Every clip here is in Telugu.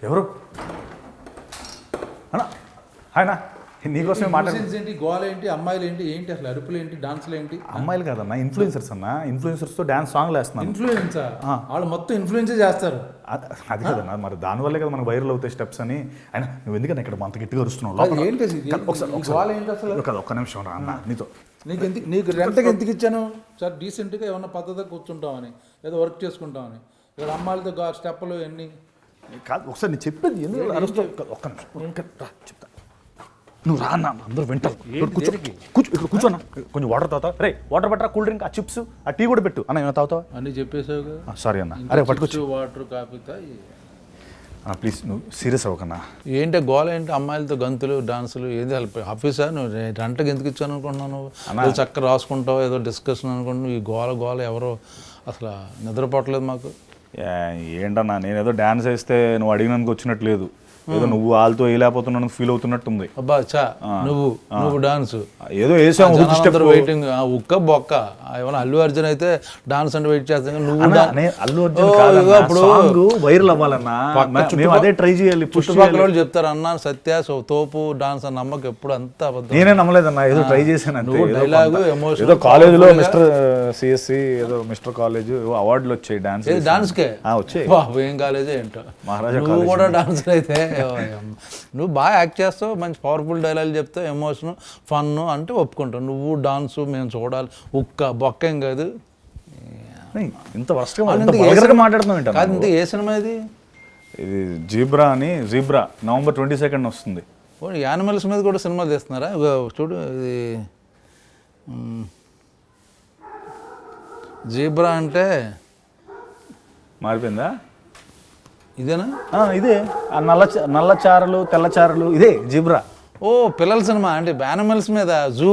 ఎవరు అన్నా? హాయ్నా, నీకోసమే మాట్లాడుతుంది. ఏంటి గోల ఏంటి, అమ్మాయిలు ఏంటి, ఏంటి అసలు అరుపులు ఏంటి, డాన్సులు ఏంటి? అమ్మాయిలు కాదన్నా, ఇన్ఫ్లుయెన్సర్స్ అన్న. ఇన్ఫ్లుయెన్సర్స్తో డాన్స్ సాంగ్లు వేస్తున్నాను. ఇన్ఫ్లుయెన్సర్ వాళ్ళు మొత్తం ఇన్ఫ్లుయెన్సే చేస్తారు. అది కదన్నా, మరి దానివల్లే కదా మనకు వైరల్ అవుతాయి స్టెప్స్ అని. అయినా నువ్వు ఎందుకని ఇక్కడ అంత గట్టిగా అరుస్తున్నావు? ఏంటి ఒక్క నిమిషం రా అన్న, నీతో. నీకు రెంట్కి ఎందుకు ఇచ్చాను సార్? డీసెంట్గా ఏమన్నా పద్ధతిగా కూర్చుంటామని, ఏదో వర్క్ చేసుకుంటామని. ఇక్కడ అమ్మాయిలతో స్టెప్పులు ఎన్ని కాదు. ఒకసారి నేను చెప్పేది ఎందుకు అరుస్తావు? ఒక్క నిమిషం చెప్తా. నువ్వు రా అన్న, అందరూ వింటారు. కూర్చోన్నా, కొంచెం వాటర్ తాగుతావా? రే వాటర్ పట్టరా, కూల్ డ్రింక్, ఆ చిప్స్, ఆ టీ కూడా పెట్టు అన్న. ఏమైనా తాగుతావా? అన్నీ చెప్పేసావు కదా. సారీ అన్న. అరే పట్టుకోవచ్చు. వాటర్ కాఫీ ప్లీజ్, నువ్వు సీరియస్ అవ్వకన్నా. ఏంటి గోల ఏంటి? అమ్మాయిలతో గంతులు డాన్సులు ఏది ఆఫీసా? నువ్వు రెంట్కి ఎందుకు ఇచ్చాను అనుకుంటున్నాను? నువ్వు చక్కగా రాసుకుంటావు, ఏదో డిస్కషన్ అనుకుంటున్నావు. ఈ గోల ఎవరో అసలు నిద్రపోవట్లేదు మాకు. ఏంటన్నా, నేను ఏదో డాన్స్ వేస్తే నువ్వు అడిగినందుకు వచ్చినట్టు లేదు. ఏదో నువ్వు వాళ్ళతో వేయలేకపోతున్నాను ఫీల్ అవుతున్నట్టుంది. అబ్బా చా, నువ్వు డాన్స్ ఏదో వేసావు వెయిటింగ్, ఉక్క బొక్క. ఏమన్నా అల్లు అర్జున్ అయితే డాన్స్ అంటే వెయిట్ చేస్తాను. నువ్వు అల్లు అర్జున్ వైరల్ అవ్వాలన్నా, అదే ట్రై చేయాలి. చుట్టుపక్కల వాళ్ళు చెప్తారు అన్న సత్య తోపు డాన్స్ అని. నమ్మకం ఎప్పుడు అంతా నేనే నమ్మలేదన్నా, ఏదో ట్రై చేశాను. Dialogue emotion. ఏదో కాలేజ్ లో మిస్టర్ సిఎస్సి ఏదో మిస్టర్ కాలేజ్ అవార్డులు వచ్చాయి డాన్స్ కే వచ్చాయి. ఏం కాలేజ్ ఏంటో మహారాజా. నువ్వు కూడా డాన్స్ అయితే నువ్వు బాగా యాక్ట్ చేస్తావు, మంచి పవర్ఫుల్ డైలాగ్ చెప్తావు, ఎమోషన్ ఫన్ అంటే ఒప్పుకుంటావు. నువ్వు డాన్స్ మేము చూడాలి, ఉక్క బొక్క ఏం కాదు. ఇంత వర్షంగా మాట్లాడుతున్నావు కాదు. ఇంత ఏ సినిమా ఇది? ఇది జీబ్రా అని. జీబ్రా November 22 వస్తుంది. యానిమల్స్ మీద కూడా సినిమాలు తీస్తున్నారా? చూడు, ఇది జీబ్రా అంటే మారిపోయిందా? ఇదేనా? ఇదే. నల్ల చారలు తెల్ల చారలు, ఇదే జీబ్రా. ఓ పిల్లల సినిమా అంటే యానిమల్స్ మీద జూ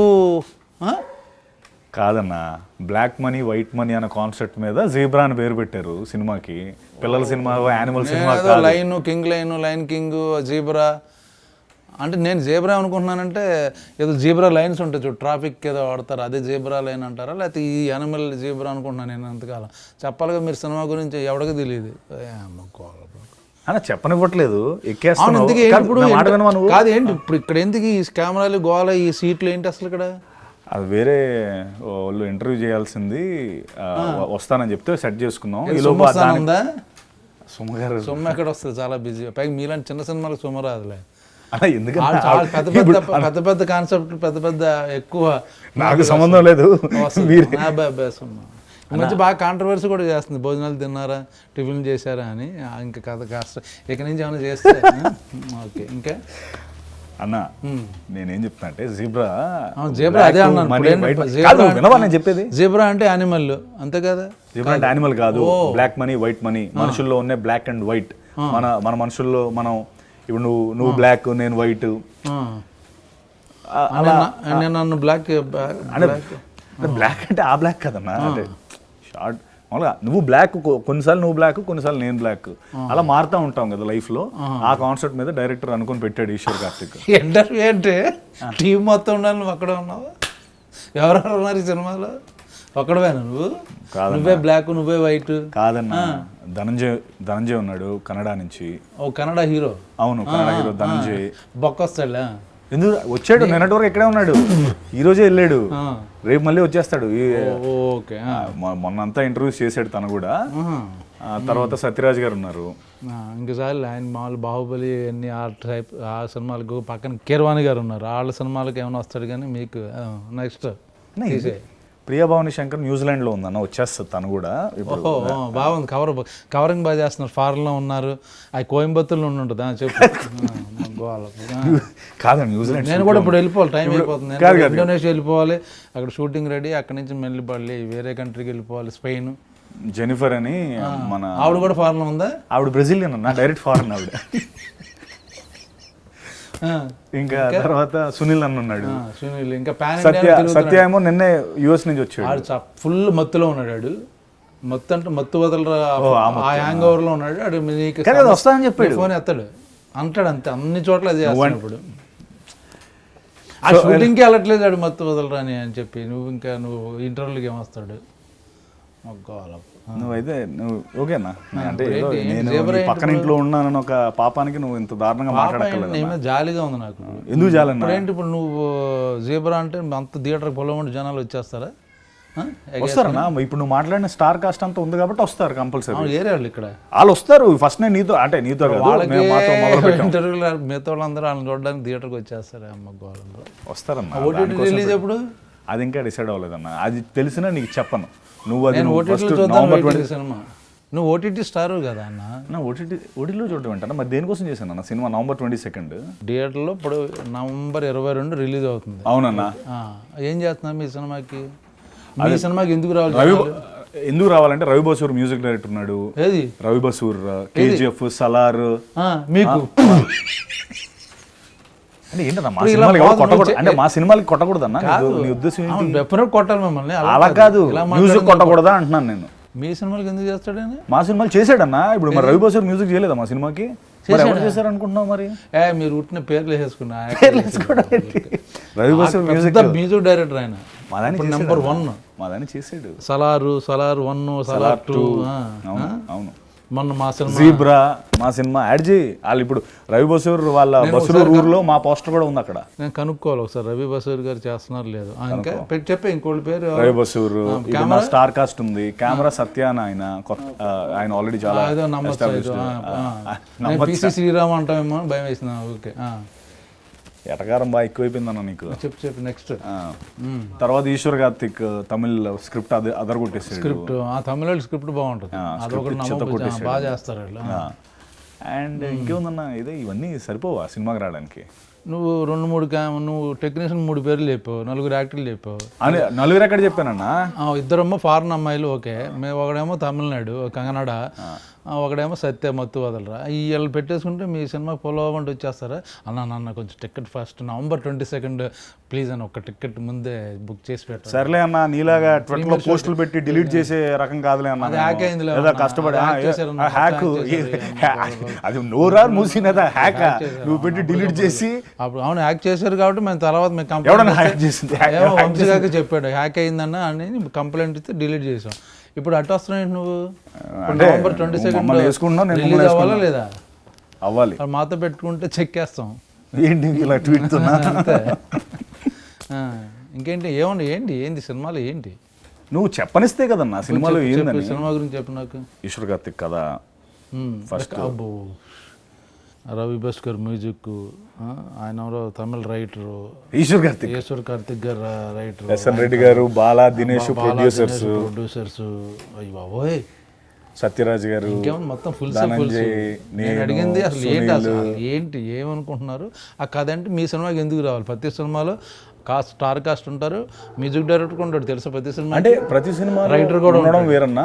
కాదన్నా, బ్లాక్ మనీ వైట్ మనీ అనే కాన్సెప్ట్ మీద జీబ్రా అని పేరు పెట్టారు సినిమాకి. పిల్లల cinema, animal cinema. Line king, line king, zebra అంటే నేను జీబ్రా అనుకుంటున్నానంటే ఏదో జీబ్రా లైన్స్ ఉంటాయి చూడు, ట్రాఫిక్ ఏదో వాడతారు, అదే జీబ్రా లైన్ అంటారా? లేకపోతే ఈ యానిమల్ జీబ్రా అనుకుంటున్నాను నేను అంతకాలం. చెప్పాలిగా మీరు సినిమా గురించి, ఎవరికి తెలియదు. చెప్పనివ్వట్లేదు, కాదు ఏంటి ఇప్పుడు ఇక్కడ ఎందుకు ఈ కెమెరాలు గోల, ఈ సీట్లు ఏంటి అసలు ఇక్కడ? అది వేరే వాళ్ళు ఇంటర్వ్యూ చేయాల్సింది, వస్తానని చెప్తే సెట్ చేసుకున్నాం. ఉందా సుమ గారు? సుమ ఎక్కడ వస్తుంది, చాలా బిజీ. పైగా మీలాంటి చిన్న సినిమాలకు సుమ రాదులే. పెద్ద పెద్ద కాన్సెప్ట్, పెద్ద ఎక్కువ నాకు సంబంధం లేదు. ఈ మధ్య బాగా కాంట్రవర్సీ కూడా చేస్తుంది. భోజనాలు తిన్నారా, టిఫిన్ చేశారా అని. ఇంకా కథ కాస్త ఇక నుంచి ఏమైనా చేస్తే ఓకే. ఇంకా అన్న, నేనేం చెప్తున్నా అంటే జీబ్రా అదే అన్నాను. చెప్పేది జీబ్రా అంటే యానిమల్, అంతే కదా? జీబ్రా అంటే యానిమల్ కాదు, బ్లాక్ మనీ వైట్ మనీ. మనుషుల్లో ఉన్న బ్లాక్ అండ్ వైట్. మన మనుషుల్లో మనం ఇప్పుడు నువ్వు బ్లాక్, నేను వైట్. నన్ను బ్లాక్ బ్లాక్ అంటే ఆ బ్లాక్ కదన్నా, అంటే షార్ట్ మామూలుగా నువ్వు బ్లాక్, కొన్నిసార్లు నువ్వు బ్లాక్, కొన్నిసార్లు నేను బ్లాక్, అలా మారుతూ ఉంటాం కదా లైఫ్లో. ఆ కాన్సెప్ట్ మీద డైరెక్టర్ అనుకుని పెట్టాడు ఈశ్వర్ కార్తిక్. ఇంటర్వ్యూ అంటే టీం మొత్తం ఉండాలి, నువ్వు అక్కడే ఉన్నావు. ఎవరెవరు ఉన్నారు ఈ సినిమాలో? ఒక్కడవేనా నువ్వు? నువ్వే బ్లాక్, నువ్వే వైట్? కాదన్నా, ధనంజయ్ ఉన్నాడు కన్నడ నుంచి. ఓ కన్నడ హీరో? అవును, కన్నడ హీరో ధనంజయ్. బొక్కొస్తాడా? ఎందుకు వచ్చాడు? నిన్నటి వరకు ఇక్కడే ఉన్నాడు, ఈ రోజే వెళ్ళాడు, రేపు మళ్ళీ వచ్చేస్తాడు. మొన్నంతా ఇంటర్వ్యూస్ చేశాడు తను కూడా. తర్వాత సత్యరాజ్ గారు ఉన్నారు. ఇంకసారి ఆయన మామూలు బాహుబలి అన్ని ఆ సినిమాలకు పక్కన కీరవాణి గారు ఉన్నారు. వాళ్ళ సినిమాలకు ఏమైనా వస్తాడు, కానీ మీకు నెక్స్ట్ ప్రియభావని శంకర్ న్యూజిలాండ్లో ఉందన్న, వచ్చేస్తుంది తను కూడా. బాగుంది, కవరింగ్ బాగా చేస్తున్నారు. ఫారెన్లో ఉన్నారు, అది కోయంబత్తూర్లో ఉంటుంది చెప్పు. కాదు న్యూజిలాండ్, నేను కూడా ఇప్పుడు వెళ్ళిపోవాలి, టైం అయిపోతుంది. ఇండోనేషియా వెళ్ళిపోవాలి, అక్కడ షూటింగ్ రెడీ. అక్కడి నుంచి మళ్ళీ వేరే కంట్రీకి వెళ్ళిపోవాలి, స్పెయిన్. జెనిఫర్ అని మన ఆవిడ కూడా ఫారెన్లో ఉందా? ఆవిడ బ్రెజిలియన్ అన్న, డైరెక్ట్ ఫారెన్ ఆవిడ. ఇంకా తర్వాత సునీల్ అన్న ఉన్నాడు. సునీల్ ఇంకా సత్య ఏమో నిన్నే యుఎస్ నుంచి వచ్చాడు. ఫుల్ మత్తులో ఉన్నాడు. మత్తు అంటే మత్తు వదలరా, ఆ హ్యాంగ్ ఓవర్ లో ఉన్నాడు. వస్తానని చెప్పాడు, ఫోన్ ఎత్తాడు అంటాడు, అంతే. అన్ని చోట్ల అది చేస్తాడు. ఇప్పుడు ఆ షూటింగ్కి వెళ్ళట్లేదు ఆడు, మత్తు వదలరా అని చెప్పి. నువ్వు ఇంటర్వ్యూలకి ఏమొస్తాడు? నువ్వైతే నువ్వు ఓకేనా అంటే ఏదో నేను నీ పక్కన ఇంట్లో ఉన్నానని ఒక పాపానికి నువ్వు ఇంత దారుణంగా మాట్లాడక్కర్లేదు. ఏమైనా జాలిగా ఉంది నాకు. ఎందుకు జాలన్నా? ఇప్పుడేంటి ఇప్పుడు నువ్వు జీబ్రా అంటే అంత థియేటర్కి పొలం జనాలు వచ్చేస్తారా? వస్తారన్నా? ఇప్పుడు నువ్వు మాట్లాడిన స్టార్ కాస్ట్ అంతా ఉంది కాబట్టి వస్తారు కంపల్సరీ. ఏరే వాళ్ళు ఇక్కడ వాళ్ళు వస్తారు. ఫస్ట్ నేను నీతో అంటే నీతో ఇంటర్వ్యూలు మిగతా వాళ్ళందరూ వాళ్ళని చూడడానికి థియేటర్కి వచ్చేస్తారు. అమ్మ గోళంలో వస్తారన్నా. ఓటీటీ రిలీజ్ ఎప్పుడు? అది ఇంకా డిసైడ్ అవ్వలేదన్నా. అది తెలిసినా నీకు చెప్పను. నువ్వు అది సినిమా నువ్వు ఓటీటీ స్టార్ కదా అన్న. ఓటీటీలో చూడటం ఏంటన్నా? మరి దేనికోసం చేశాను అన్న సినిమా? November 22 థియేటర్లో ఇప్పుడు November 22 రిలీజ్ అవుతుంది. అవునన్నా. ఏం చేస్తున్నా మీ సినిమాకి? మీ సినిమాకి ఎందుకు రావాలి? ఎందుకు రావాలంటే రవి బసూర్ మ్యూజిక్ డైరెక్టర్ ఉన్నాడు. ఏది రవి బసూర్? KGF, సలార్. మీకు అంటే ఏంటన్నా మా సినిమాలు కొట్టకూడదు అంటే మా సినిమాలకి కొట్టకూడదన్నా నీ ఉద్దేశం ఏంటి? డెఫినెట్ కొట్టాలి మిమ్మల్ని. అలా కాదు, మ్యూజిక్ కొట్టకూడదా అంటున్నాను నేను. మీ సినిమాలకి ఎందుకు చేస్తాడని? మా సినిమాలు చేసాడన్నా. ఇప్పుడు మరి రవి బసూర్ మ్యూజిక్ చేయలేదా మా సినిమాకి? ఎవరు చేశారు అనుకుంటున్నావు మరి? మీరు ఉట్టిన పేర్లు వేసుకున్నా. రవి బసూర్ మ్యూజిక్ డైరెక్టర్ ఆయన. నెంబర్ 1 మాదాన్ని చేసాడు. సలార్ 1, సలార్ 2. అవును. మొన్న మా సినిమా జీబ్రా మా సినిమా యాడ్ చేయి. వాళ్ళు ఇప్పుడు రవి బసూర్ వాళ్ళ బసూర్ ఊర్లో మా పోస్టర్ కూడా ఉంది అక్కడ. నేను కనుక్కోవాలి ఒకసారి రవి బసూర్ గారు చేస్తున్నారు లేదు. ఇంకా చెప్పే ఇంకోటి పేరు రవి బసూర్. స్టార్ కాస్ట్ ఉంది. కెమెరా సత్యాన ఆయన ఆల్రెడీ చాలా పిసి శ్రీరామ్ అంటామేమో భయం వేసిన. ఓకే ఎటకారం బాగా ఎక్కువైపోయిందన్న నీకు. చెప్పు నెక్స్ట్. తర్వాత ఈశ్వర్ కార్తిక్ తమిళ్ స్క్రిప్ట్ అదరగొట్టేసాడు. స్క్రిప్ట్ తమిళ స్క్రిప్ట్ బాగుంటుంది. బాగా చేస్తారు వాళ్ళు. అండ్ ఇంకేముందన్న ఇదే ఇవన్నీ సరిపోవా సినిమాకి రావడానికి? నువ్వు 2-3 నువ్వు టెక్నీషియన్ 3 పేర్లు చెప్పావు, 4 యాక్టర్లు చెప్పావు. 4 ఎక్కడ చెప్పానన్నా? 2 ఫారెన్ అమ్మాయిలు. ఓకే, మేము ఒకడేమో తమిళనాడు కన్నడ, ఒకడేమో సత్య మత్తు వదలరా. వీళ్ళు పెట్టేసుకుంటే మీ సినిమా పొలవంటి వచ్చేస్తారా? నాన్న కొంచెం టికెట్ ఫస్ట్ November 22 ప్లీజ్ అని ఒక టికెట్ ముందే బుక్ చేసి పెట్టారు. సర్లే అన్న, నీలాగా ట్విట్టర్లో పోస్టులు పెట్టి డిలీట్ చేసే రకం కాదులే అన్న. హ్యాక్ అయింది కష్టపడి హ్యాక్ అది నోరా మూసినదా హ్యాక్ నువ్వు పెట్టి డిలీట్ చేసి. అప్పుడు అవును హ్యాక్ చేశారు కాబట్టి మేము తర్వాత మేము కంప్లైంట్ చెప్పాడు హ్యాక్ అయిందన్న అని కంప్లైంట్ ఇస్తే డిలీట్ చేసాం. ఇప్పుడు అటు వస్తున్నాయి నువ్వు. November 22 రిలీజ్ అవ్వాలా లేదా? అవ్వాలి. మాతో పెట్టుకుంటే చెక్కేస్తాం. ఏంటి ఇలా ట్వీట్? ఇంకేంటి ఏంటి సినిమాలు ఏంటి? నువ్వు చెప్పనిస్తే కదన్నా సినిమాలో ఏందని. సినిమా గురించి చెప్పు నాకు. ఈశ్వర్ కార్తిక్ కదా ఫస్ట్. రవి భాస్కర్ మ్యూజిక్, ఆయన ఎవరో తమిళ రైటరు. ఈశ్వర్ కార్తిక్ గారు రైటర్. SN రెడ్డి గారు, బాలా దినేష్ ప్రొడ్యూసర్స్. అయ్యి బాబోయ్, సత్యరాజ్ గారు. ఇంకేమన్నా మొత్తం ఫుల్. నేను అడిగింది అసలు ఏంటి ఏమనుకుంటున్నారు ఆ కథ అంటే? మీ సినిమాకి ఎందుకు రావాలి? ప్రతి సినిమాలో స్టార్ కాస్ట్ ఉంటారు, మ్యూజిక్ డైరెక్టర్ ఉంటాడు తెలుసా ప్రతి సినిమా. అంటే ప్రతి సినిమా రైటర్ కూడా ఉండడం వేరన్నా.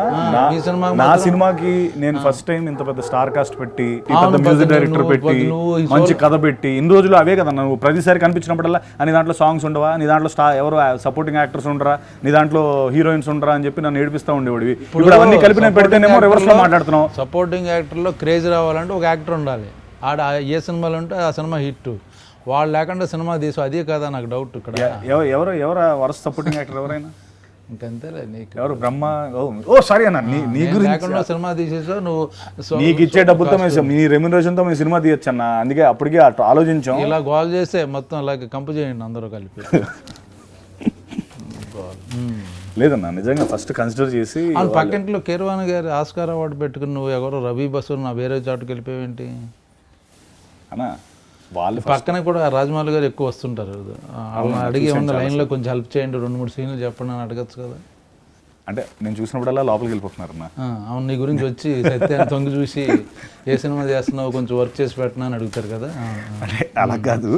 నా సినిమాకి నేను ఫస్ట్ టైం ఇంత పెద్ద స్టార్ కాస్ట్ పెట్టి, పెద్ద మ్యూజిక్ డైరెక్టర్ పెట్టి, మంచి కథ పెట్టి, ఇన్ని రోజులు అవే కదా నువ్వు ప్రతిసారి కనిపించినప్పుడల్లా నీ దాంట్లో సాంగ్స్ ఉండవా, నీ దాంట్లో ఎవరు సపోర్టింగ్ యాక్టర్స్ ఉండరా, నీ దాంట్లో హీరోయిన్స్ ఉండరా అని చెప్పి నన్ను ఏడిపిస్తూ ఉండేవాడివి. ఇప్పుడు అవన్నీ కలిపి నేను పెడితేనేమో రివర్స్ లో మాట్లాడుతున్నావు. సపోర్టింగ్ యాక్టర్లో క్రేజ్ రావాలంటే ఒక యాక్టర్ ఉండాలి. ఆడ ఏ సినిమాలు ఉంటే ఆ సినిమా హిట్. వాళ్ళు లేకుండా సినిమా తీసు అదే కదా నాకు డౌట్ ఇక్కడ. ఎవరు వరుస సపోర్టింగ్ యాక్టర్ ఎవరైనా? ఇంకంతేలే నీకు. ఎవరు బ్రహ్మ? ఓ సారీ అన్న, నీ గురించి లేకుండా సినిమా తీసేసా నువ్వు. నీకు ఇచ్చే డబ్బుతో నీ రెమ్యునరేషన్తో మేము సినిమా తీయచ్చు అన్న. అందుకే అప్పటికే ఆలోచించాం. ఇలా గోల్ చేస్తే మొత్తం అలాగే కంపు చేయండి అందరూ కలిపి. లేదన్నా నిజంగా ఫస్ట్ కన్సిడర్ చేసి. పక్కింట్లో కీరవాణి గారి ఆస్కార్ అవార్డు పెట్టుకుని నువ్వు ఎవరో రవి బసూర్ నా వేరే చాటుకు వెళ్ళిపోయేంటి అన్నా? వాళ్ళు పక్కన కూడా రాజమౌళి గారు ఎక్కువ వస్తుంటారు. వాళ్ళని అడిగి ఏమన్నా లైన్లో కొంచెం హెల్ప్ చేయండి, 2-3 సీన్లు చెప్పండి అని అడగచ్చు కదా. అంటే నేను చూసినప్పుడల్లా లోపలికి వెళ్ళిపోతున్నారన్నా. అవును, నీ గురించి వచ్చి సత్యాన్ని తొంగి చూసి ఏ సినిమా చేస్తున్నావు కొంచెం వర్క్ చేసి పెట్టినా అని అడుగుతారు కదా. అంటే అలా కాదు,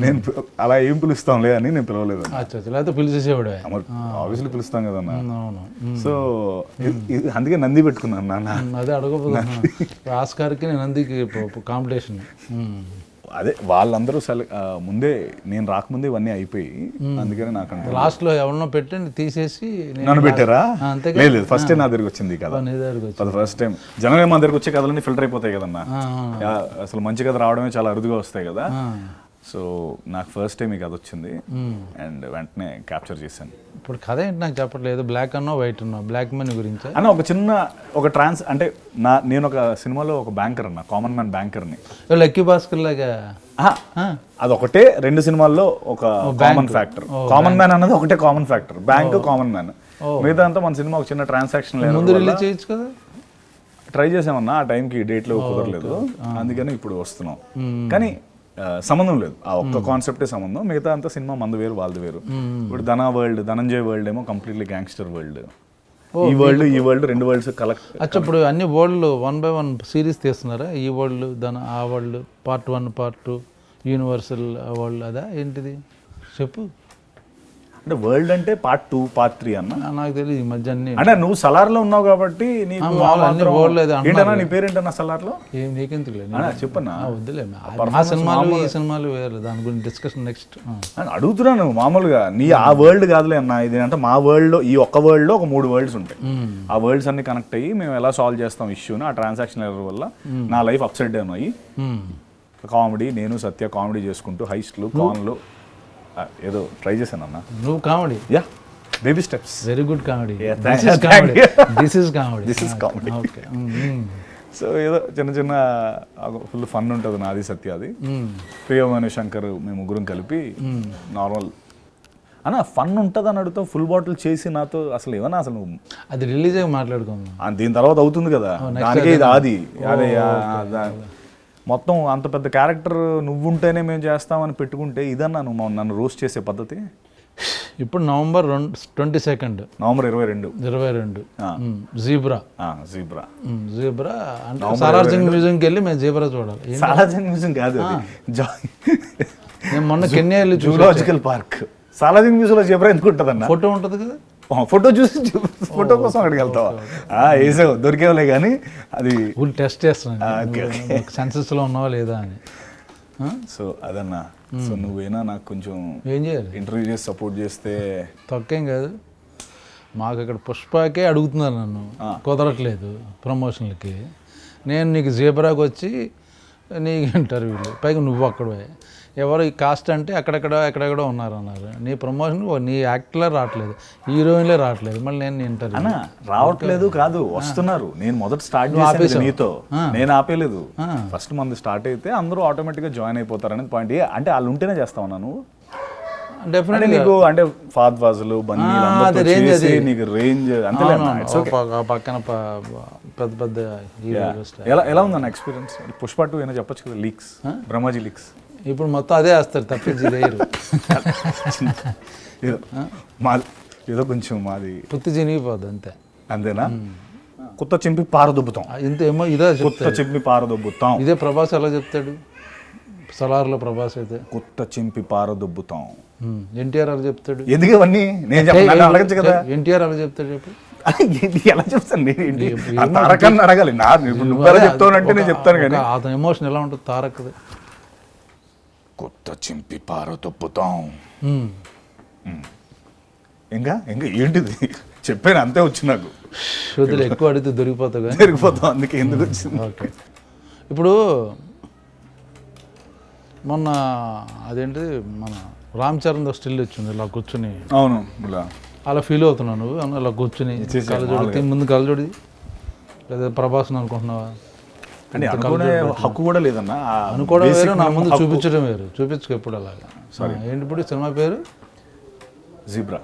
నేను అలా ఏం పిలుస్తాంలే అని నేను పిలవలేదు. లేకపోతే పిలిచేసేవాడు. ఆబ్వియస్లీ పిలుస్తాం కదన్నా. అవును. సో అందుకే నంది పెట్టుకున్నాను నాన్న. అదే అడగపోతున్నా. ఆస్కార్కి నందికి కాంపిటీషన్. అదే వాళ్ళందరూ ముందే నేను రాకముందే ఇవన్నీ అయిపోయి, అందుకని నాకు లాస్ట్ లో ఎవరినో పెట్టండి తీసేసి నన్ను పెట్టారా? లేదు, ఫస్ట్ టైం నా దగ్గరికి వచ్చింది కదా. ఫస్ట్ టైం జనరల్గా మన దగ్గరికి వచ్చే కథలన్నీ ఫిల్టర్ అయిపోతాయి కదన్నా. అసలు మంచి కథ రావడమే చాలా అరుదుగా వస్తాయి కదా. సో నాకు ఫస్ట్ టైం ఈ కథ వచ్చింది అండ్ వెంటనే క్యాప్చర్ చేశాను. ఇప్పుడు కథ ఏంటి నాకు చెప్పట్లేదు, బ్లాక్ అన్నో వైట్ అన్నో, బ్లాక్ మనీ గురించి అన్న ఒక చిన్న అంటే నేను ఒక సినిమాలో ఒక బ్యాంకర్ అన్న, కామన్ మ్యాన్ బ్యాంకర్ని. లక్కీ భాస్కర్ లాగా అదొకటే 2 సినిమాల్లో ఒక కామన్ ఫ్యాక్టర్. కామన్ మ్యాన్ అన్నది ఒకటే common factor, bank common man. మిగతా అంతా మన సినిమా ఒక చిన్న ట్రాన్సాక్షన్ ముందు రిలీజ్ చేయొచ్చు కదా. ట్రై చేసామన్నా, ఆ టైంకి డేట్లో కుదరలేదు, అందుకని ఇప్పుడు వస్తున్నాం. కానీ సంబంధం లేదు, ఆ ఒక్క కాన్సెప్టే సంబంధం, మిగతా అంతా సినిమా మందు వేరు వాళ్ళది వేరు. ఇప్పుడు ధనంజయ్ వరల్డ్ ఏమో కంప్లీట్లీ గ్యాంగ్స్టర్ వరల్డ్. ఈ వరల్డ్ 2 వరల్డ్స్ కలెక్ట్. అచ్చా, ఇప్పుడు అన్ని వరల్డ్ 1 by 1 సిరీస్ తీస్తున్నారా? ఈ వరల్డ్ ఆ world part 1 part 2 universal world అదా ఏంటిది చెప్పు. అంటే వరల్డ్ అంటే పార్ట్ 2 పార్ట్ 3 అన్న. నాకు తెలియదు ఈ మధ్య అన్ని. అంటే నువ్వు సలార్లో ఉన్నావు కాబట్టి నీకు ఏంటన్నా నీ పేరేంటన్నా సలార్లో? ఏం నీకెందుకు చెప్పన్నా, వద్దులే. ఆ సినిమాలు ఈ సినిమాలు వేరు, దాని గురించి డిస్కషన్ నెక్స్ట్. అడుగుతున్నాను మామూలుగా. నీ ఆ వరల్డ్ కాదులే అన్న, ఇది అంటే మా వరల్డ్లో ఈ ఒక్క వరల్డ్లో ఒక 3 వరల్డ్స్ ఉంటాయి. ఆ వరల్డ్స్ అన్ని కనెక్ట్ అయ్యి మేము ఎలా సాల్వ్ చేస్తాం ఇష్యూని, ఆ ట్రాన్సాక్షన్ ఎర్రర్ వల్ల నా లైఫ్ అప్సైడ్ డౌన్ అయ్యి కామెడీ, నేను సత్య కామెడీ చేసుకుంటూ హైస్ట్లు కాన్లు ఏదో ట్రై చేశాను అన్న. నువ్వు comedy, yeah baby steps, very good comedy. This is comedy. Okay. So ఏదో చిన్న ఫుల్ ఫన్ ఉంటుంది నాది సత్యాది. ప్రియమణి శంకర్ మేము ముగ్గురం కలిపి నార్మల్ అన్న ఫన్ ఉంటుంది అని అడుగుతావు. ఫుల్ బాటిల్ చేసి నాతో అసలు ఏమన్నా అసలు అది రిలీజ్ అయ్యి మాట్లాడుకుందాం, దీని తర్వాత అవుతుంది కదా, దానికే ఇది ఆది. అదే మొత్తం అంత పెద్ద క్యారెక్టర్ నువ్వుంటేనే మేము చేస్తామని పెట్టుకుంటే ఇదన్నా నువ్వు నన్ను రోస్ట్ చేసే పద్ధతి. ఇప్పుడు నవంబర్ 22 నవంబర్ 22 జీబ్రా అంటే సాలార్జంగ్ మ్యూజియంకి వెళ్ళి మేము జీబ్రా చూడాలి. సాలార్జంగ్ మ్యూజియం కాదు, నేను మొన్న కెన్యా వెళ్ళి జూలాజికల్ పార్క్. సాలార్జంగ్ మ్యూజియంలో జీబ్రా ఎందుకు ఉంటుందన్న? ఫోటో ఉంటుంది కదా, ఫోటో చూసి ఫోటో కోసం అక్కడికి వెళ్తావా? వేసావు దొరికేవలే కానీ అది ఫుల్ టెస్ట్ చేస్తున్నాను సెన్సెస్లో ఉన్నావా లేదా అని. సో అదన్నా, సో నువ్వేనా నాకు కొంచెం ఏం చేయాలి, ఇంటర్వ్యూ చేసి సపోర్ట్ చేస్తే తక్కువేం కాదు. మాకు ఇక్కడ పుష్పకే అడుగుతున్నారు నన్ను, కుదరట్లేదు ప్రమోషన్లకి. నేను నీకు జీబ్రాకి వచ్చి నీకు ఇంటర్వ్యూలు, పైగా నువ్వు అక్కడే ఎవరు ఈ కాస్ట్ అంటే ఎక్కడెక్కడో ఉన్నారు. నీ ప్రమోషన్ నీ యాక్టర్లే రావట్లేదు, హీరోయిన్లే రావట్లేదు, మళ్ళీ నేను ఇంటర్వ్యూ అన్నా రావట్లేదు కాదు, వస్తున్నారు. నేను మొదట స్టార్ట్ చేసి నీతో నేను ఆపేలేదు. ఫస్ట్ మంది స్టార్ట్ అయితే అందరూ ఆటోమేటిక్గా జాయిన్ అయిపోతారు అనేది పాయింట్. అంటే వాళ్ళు ఉంటేనే చేస్తావు నువ్వు డెఫినెట్లీ. నీకు అంటే ఫాద్ ఫాజులు నీకు రేంజ్ అంతే. పక్కన పెద్ద ఎలా ఉందన్న ఎక్స్పీరియన్స్? పుష్ప 2 అయినా చెప్పొచ్చు కదా, లీక్స్, బ్రహ్మాజీ లీక్స్. ఇప్పుడు మొత్తం అదే వేస్తారు తప్పించి లేరు. ఏదో కొంచెం మాది పుత్తి చినిగిపోద్ది అంతే. అంతేనా? కొత్త చింపి పారదొబ్బుతాం, ఇంతేమో ఇదే కొత్త చింపి పారదొబ్బుతాం. ఇదే ప్రభాస్ ఎలా చెప్తాడు సలార్లో? ప్రభాస్ అయితే కొత్త చింపి పారదొబ్బుతాం. ఎన్టీఆర్ అలా చెప్తాడు. ఎందుకు ఇవన్నీ నేను అడగచ్చు కదా? ఎన్టీఆర్ అలా చెప్తాడు చెప్పు. ఎలా చెప్తాను? తారకాన్ని అడగాలి. నువ్వు ఎలా చెప్తానంటే నేను చెప్తాను కానీ అతని ఎమోషన్ ఎలా ఉంటుంది తారక్ది? కొత్త చింపి పారదొబ్బుతాం. ఇంకా ఏంటిది చెప్పాను, అంతే వచ్చి నాకు. ఎక్కువ అడిగితే దొరికిపోతాం, అందుకే ఎందుకు వచ్చింది. ఓకే. ఇప్పుడు మొన్న అదేంటి మన రామ్ చరణ్ స్టిల్ వచ్చింది, ఇలా కూర్చుని. అవును, అలా ఫీల్ అవుతున్నావు నువ్వు అలా కూర్చుని కళ్ళజోడి ముందు కళ్ళజోడి, లేదా ప్రభాస్ అనుకుంటున్నావా? అంటే అనుకునే హక్కు కూడా లేదన్నా. అనుకోవడం వేరు, నా ముందు చూపించడం వేరు. చూపించుకో ఎప్పుడు అలాగా. ఏంటి ఇప్పుడు సినిమా పేరు జీబ్రా.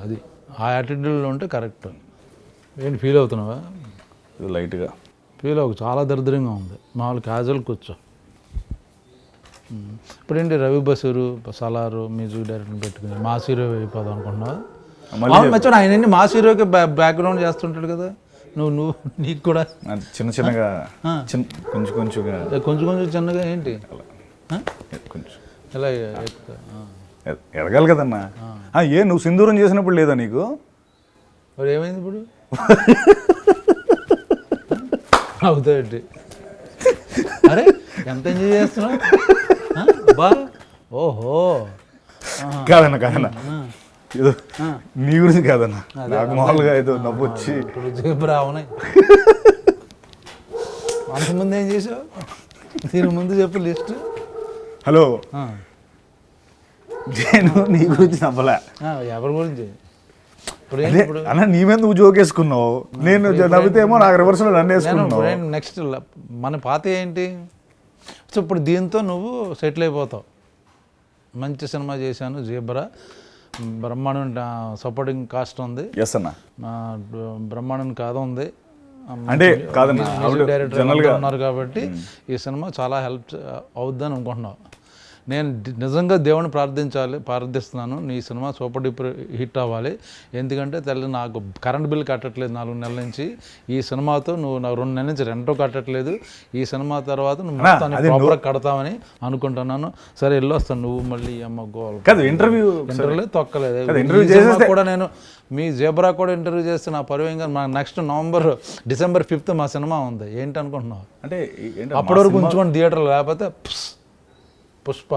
అది ఆ యాటిట్యూడ్లో ఉంటే కరెక్ట్. ఏంటి ఫీల్ అవుతున్నావా? లైట్గా ఫీల్ అవ్వకు, చాలా దరిద్రంగా ఉంది. మామూలు క్యాజువల్ కూర్చో. ఇప్పుడు ఏంటి రవి బసూరు సలారు మ్యూజిక్ డైరెక్టర్ పెట్టుకుని మాస్ హీరో అయిపోదాం అనుకుంటున్నావా? మర్చిపోయి ఆయన మాస్ హీరోకి బ్యాక్గ్రౌండ్ చేస్తుంటాడు కదా. నువ్వు నీకు కూడా చిన్నగా కొంచెం చిన్నగా ఏంటి ఎలా ఎదగాలి కదన్నా. నువ్వు సింధూరం చేసినప్పుడు లేదా నీకు? మరి ఏమైంది ఇప్పుడు? అవుతాయండి. అరే ఎంత ఎంజాయ్ చేస్తున్నావు బా. ఓహో కాదన్నా ఏదో నీ గురించి కాదన్నా, నాకు మామూలుగా ఏదో నవ్వు వచ్చి. అవునాయి అంతకుముందు ఏం చేసావు? దీని ముందు చెప్పు లిస్ట్. హలో నేను నీ గురించి నవ్వలే. ఎవరి గురించి ఇప్పుడు అదే అన్న నీ మీద నువ్వు జోకేసుకున్నావు, నేను నవ్వితేమో నాకు రివర్స్లో నన్ను వేసుకున్నావు. నెక్స్ట్ మన పాత ఏంటి? సో ఇప్పుడు దీంతో నువ్వు సెటిల్ అయిపోతావు. మంచి సినిమా చేశాను జీబ్రా, బ్రహ్మాండం సపోర్టింగ్ కాస్ట్ ఉంది. ఎస్ అన్న, బ్రహ్మాండం కథ ఉంది, అంటే కాదన్న డైరెక్టర్ ఉన్నారు కాబట్టి ఈ సినిమా చాలా హెల్ప్ అవుద్దని అనుకుంటున్నావు. నేను నిజంగా దేవుని ప్రార్థిస్తున్నాను నీ సినిమా సూపర్ డూపర్ హిట్ అవ్వాలి. ఎందుకంటే తల్లి నాకు కరెంట్ బిల్ కట్టట్లేదు 4 నెలల నుంచి. ఈ సినిమాతో నువ్వు నాకు 2 నెలల నుంచి రెంటో కట్టట్లేదు. ఈ సినిమా తర్వాత నువ్వు మొత్తాన్ని ప్రాపర్గా కడతామని అనుకుంటున్నాను. సరే వెళ్ళొస్తాను, నువ్వు మళ్ళీ అమ్మ గోల్ ఇంటర్వ్యూ తొక్కలేదు కూడా. నేను మీ జేబ్రా కూడా ఇంటర్వ్యూ చేస్తే నా పరువంగా మా నెక్స్ట్ డిసెంబర్ 5th మా సినిమా ఉంది. ఏంటి అనుకుంటున్నావు? అంటే అప్పటి వరకు ఉంచుకోండి థియేటర్లో, లేకపోతే పుష్ప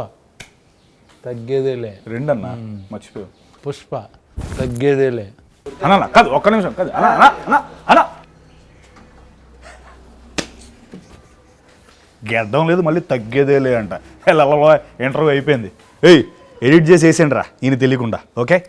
తగ్గేదేలే. 2 అన్న మర్చిపోయావు. పుష్ప తగ్గేదేలే అన్న. కాదు ఒక్క నిమిషం, కాదు అన్న గెడ్డం లేదు మళ్ళీ తగ్గేదేలే అంట. ఇంటర్వ్యూ అయిపోయింది. ఎడిట్ చేసి వేసేయండి రా ఈయన తెలియకుండా. ఓకే.